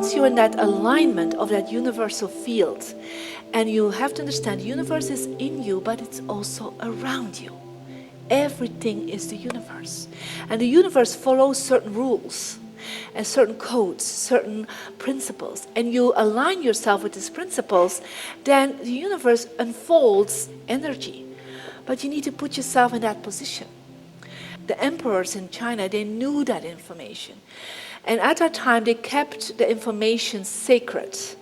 once you're in that alignment of that universal field, and you have to understand the universe is in you, but it's also around you. Everything is the universe. And the universe follows certain rules and certain codes, certain principles. And you align yourself with these principles, then the universe unfolds energy. But you need to put yourself in that position. The emperors in China, they knew that information. And at that time, they kept the information secret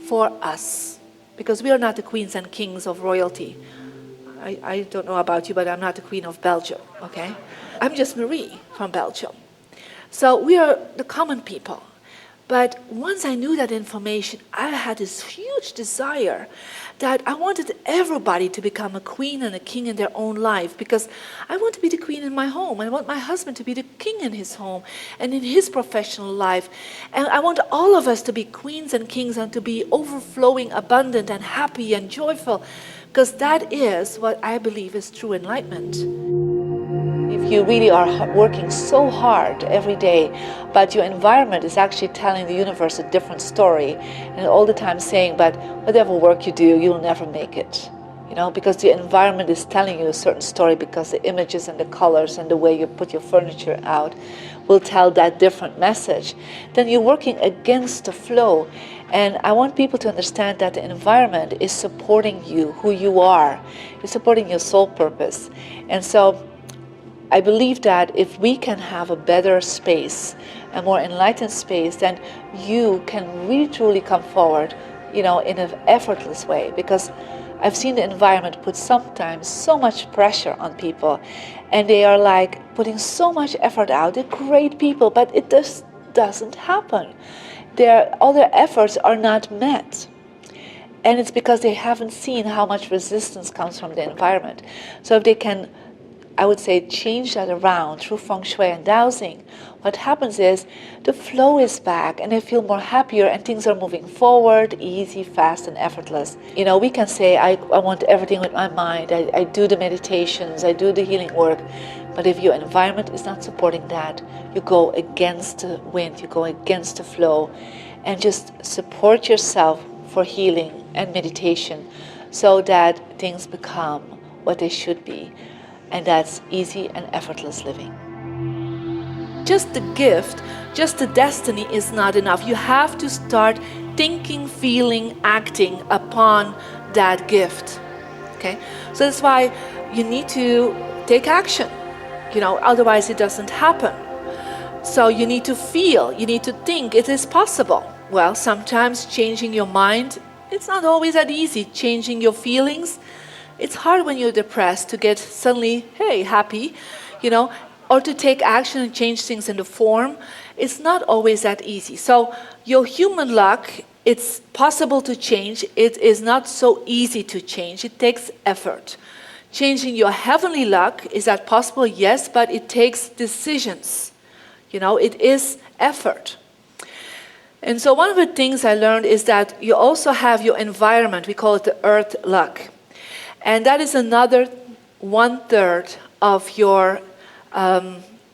for us. Because we are not the queens and kings of royalty. I don't know about you, but I'm not the Queen of Belgium, okay? I'm just Marie from Belgium. So we are the common people. But once I knew that information, I had this huge desire that I wanted everybody to become a queen and a king in their own life, because I want to be the queen in my home. I want my husband to be the king in his home and in his professional life. And I want all of us to be queens and kings and to be overflowing, abundant and happy and joyful, because that is what I believe is true enlightenment. If you really are working so hard every day, but your environment is actually telling the universe a different story, and all the time saying, but whatever work you do, you'll never make it. You know, because the environment is telling you a certain story, because the images and the colors and the way you put your furniture out will tell that different message, then you're working against the flow. And I want people to understand that the environment is supporting you, who you are. It's supporting your soul purpose. And so I believe that if we can have a better space, a more enlightened space, then you can really truly come forward, you know, in an effortless way. Because I've seen the environment put sometimes so much pressure on people, and they are like putting so much effort out. They're great people, but it just doesn't happen. All their efforts are not met. And it's because they haven't seen how much resistance comes from the environment. So if they can, I would say, change that around through Feng Shui and dowsing, what happens is the flow is back and they feel more happier and things are moving forward, easy, fast and effortless. You know, we can say, I want everything with my mind, I do the meditations, I do the healing work, but if your environment is not supporting that, you go against the wind, you go against the flow, and just support yourself for healing and meditation so that things become what they should be. And that's easy and effortless living. Just the gift, just the destiny is not enough. You have to start thinking, feeling, acting upon that gift. Okay? So that's why you need to take action. You know, otherwise it doesn't happen. So you need to feel, you need to think it is possible. Well, sometimes changing your mind, it's not always that easy. Changing your feelings, it's hard when you're depressed to get suddenly, hey, happy, you know, or to take action and change things in the form. It's not always that easy. So your human luck, it's possible to change. It is not so easy to change. It takes effort. Changing your heavenly luck, is that possible? Yes, but it takes decisions. You know, it is effort. And so one of the things I learned is that you also have your environment. We call it the earth luck. And that is another 1/3 of your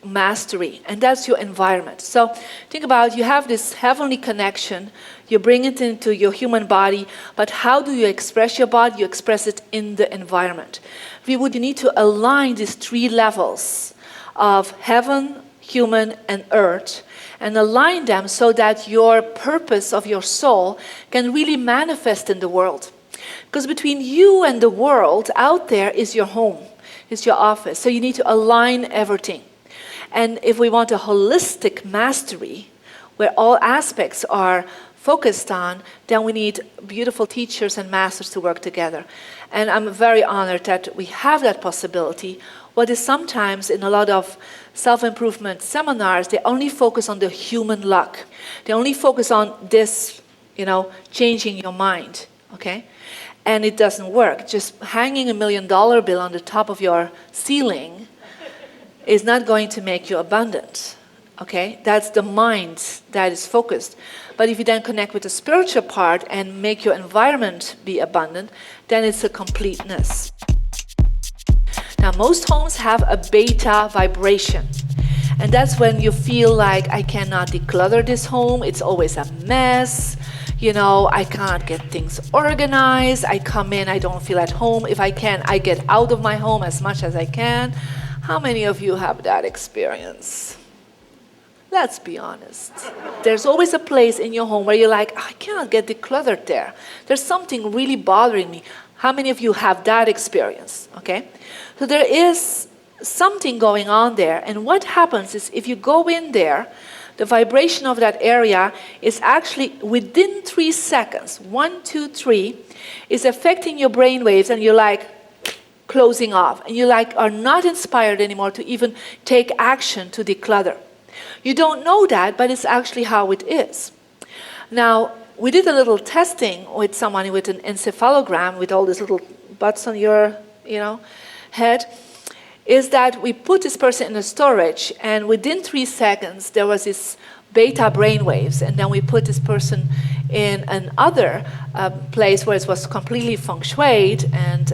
mastery. And that's your environment. So think about, you have this heavenly connection. You bring it into your human body. But how do you express your body? You express it in the environment. You need to align these 3 levels of heaven, human, and earth, and align them so that your purpose of your soul can really manifest in the world. Because between you and the world out there is your home, is your office. So you need to align everything. And if we want a holistic mastery, where all aspects are focused on, then we need beautiful teachers and masters to work together. And I'm very honored that we have that possibility. What is sometimes in a lot of self-improvement seminars, they only focus on the human luck. They only focus on this, you know, changing your mind, okay? And it doesn't work. Just hanging $1 million bill on the top of your ceiling is not going to make you abundant, okay? That's the mind that is focused. But if you then connect with the spiritual part and make your environment be abundant, then it's a completeness. Now, most homes have a beta vibration. And that's when you feel like, I cannot declutter this home, it's always a mess. I can't get things organized. I come in, I don't feel at home. If I can, I get out of my home as much as I can. How many of you have that experience? Let's be honest. There's always a place in your home where you're like, I cannot get decluttered there. There's something really bothering me. How many of you have that experience? Okay? So there is something going on there. And what happens is if you go in there, the vibration of that area is actually within 3 seconds, 1, 2, 3, is affecting your brain waves, and you're like closing off. And you are not inspired anymore to even take action to declutter. You don't know that, but it's actually how it is. Now, we did a little testing with someone with an encephalogram, with all these little butts on your, head, is that we put this person in a storage, and within 3 seconds, there was this beta brain waves, and then we put this person in another place where it was completely feng shuied and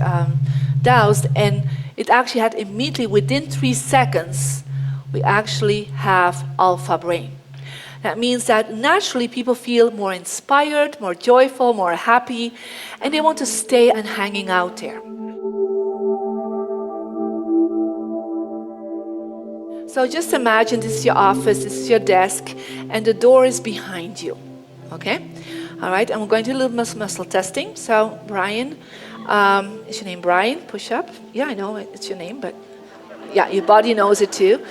doused, and it actually had immediately, within 3 seconds, we actually have alpha brain. That means that naturally people feel more inspired, more joyful, more happy, and they want to stay and hanging out there. So just imagine this is your office, this is your desk, and the door is behind you, okay? All right, and we're going to do a little muscle testing. So Brian, is your name Brian? Push up. Yeah, I know it's your name, but yeah, your body knows it too.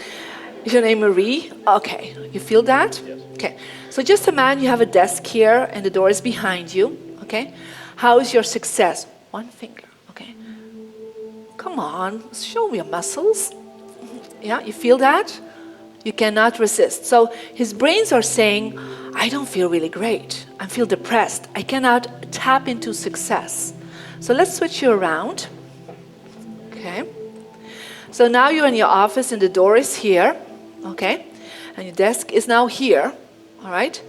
Is your name Marie? Okay, you feel that? Yes. Okay, so just imagine you have a desk here and the door is behind you, okay? How is your success? One finger, okay? Come on, show me your muscles. Yeah, you feel that? You cannot resist. So his brains are saying, I don't feel really great. I feel depressed. I cannot tap into success. So let's switch you around. Okay. So now you're in your office and the door is here. Okay. And your desk is now here. All right.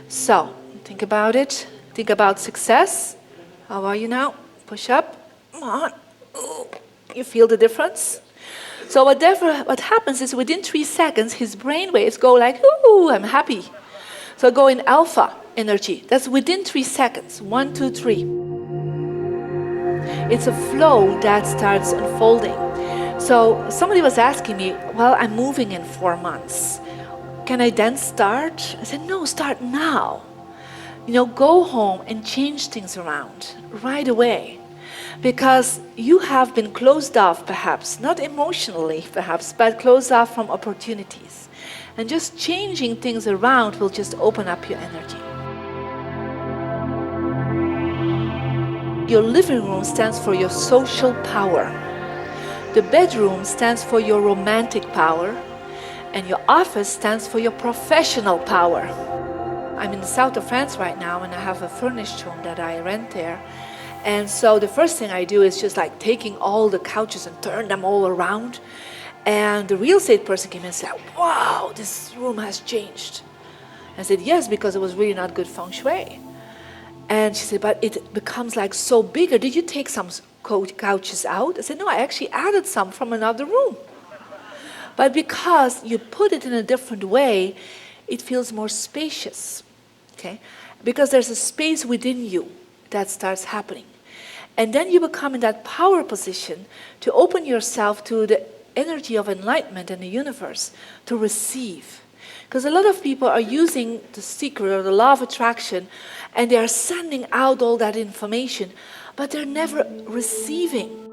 So think about it. Think about success. How are you now? Push up. Come on. Ooh. You feel the difference? So what happens is within 3 seconds, his brain waves go like, ooh, I'm happy. So go in alpha energy. That's within 3 seconds. 1, 2, 3. It's a flow that starts unfolding. So somebody was asking me, well, I'm moving in 4 months. Can I then start? I said, no, start now. Go home and change things around right away. Because you have been closed off, perhaps, not emotionally, perhaps, but closed off from opportunities. And just changing things around will just open up your energy. Your living room stands for your social power. The bedroom stands for your romantic power. And your office stands for your professional power. I'm in the south of France right now, and I have a furnished home that I rent there. And so the first thing I do is just taking all the couches and turn them all around. And the real estate person came in and said, wow, this room has changed. I said, yes, because it was really not good feng shui. And she said, but it becomes so bigger. Did you take some couches out? I said, no, I actually added some from another room. But because you put it in a different way, it feels more spacious, okay? Because there's a space within you that starts happening. And then you become in that power position to open yourself to the energy of enlightenment in the universe, to receive. Because a lot of people are using the secret or the law of attraction, and they are sending out all that information, but they're never receiving.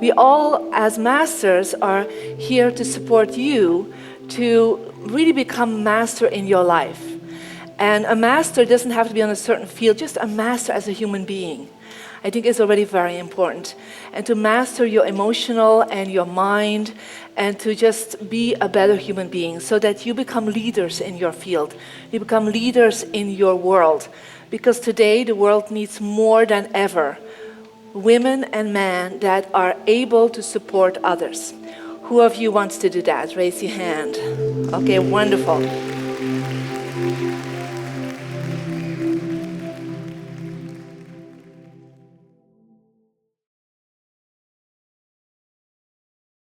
We all, as masters, are here to support you to really become master in your life. And a master doesn't have to be on a certain field, just a master as a human being. I think is already very important. And to master your emotional and your mind, and to just be a better human being so that you become leaders in your field. You become leaders in your world. Because today the world needs more than ever women and men that are able to support others. Who of you wants to do that? Raise your hand. Okay, wonderful.